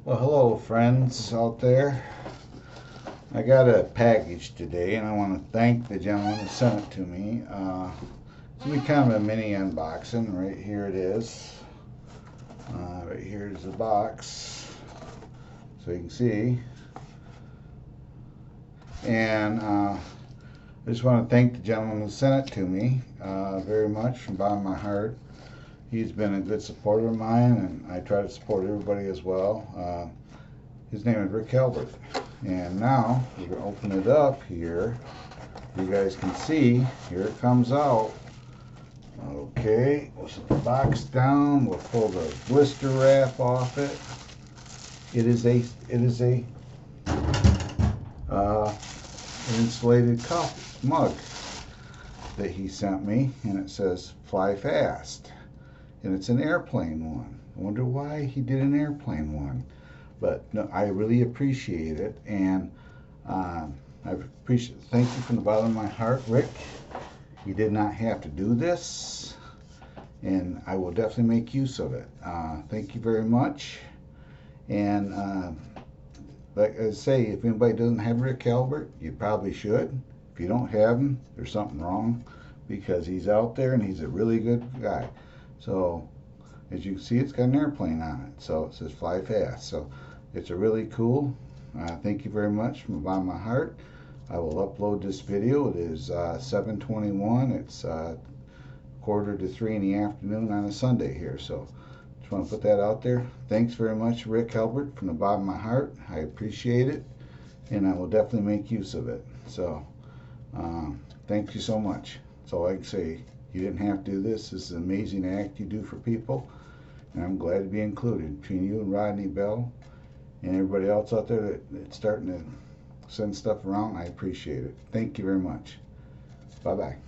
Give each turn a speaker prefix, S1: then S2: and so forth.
S1: Well, hello, friends out there. I got a package today, and I want to thank the gentleman who sent it to me. It's going to be kind of a mini unboxing. Right here it is. Right here's the box, so you can see. And I just want to thank the gentleman who sent it to me very much from the bottom of my heart. He's been a good supporter of mine, and I try to support everybody as well. His name is Rick Halbur. And now we're going to open it up here. You guys can see, here it comes out. Okay, we'll set the box down. We'll pull the blister wrap off it. It is an insulated coffee mug that he sent me, and it says "Fly Fast," and it's an airplane one. I wonder why he did an airplane one. But no, I really appreciate it, and thank you from the bottom of my heart, Rick. You did not have to do this, and I will definitely make use of it. Thank you very much. And like I say, if anybody doesn't have Rick Halbur, you probably should. If you don't have him, there's something wrong, because he's out there and he's a really good guy. So as you can see, it's got an airplane on it, so it says "Fly Fast." So it's a really cool. Thank you very much from the bottom of my heart. I will upload this video. It is 7:21. It's 2:45 in the afternoon on a Sunday here. So just want to put that out there. Thanks very much, Rick Halbur, from the bottom of my heart. I appreciate it, and I will definitely make use of it. So thank you so much. That's all I can say. You didn't have to do this. This is an amazing act you do for people, and I'm glad to be included. Between you and Rodney Bell and everybody else out there that's starting to send stuff around, I appreciate it. Thank you very much. Bye-bye.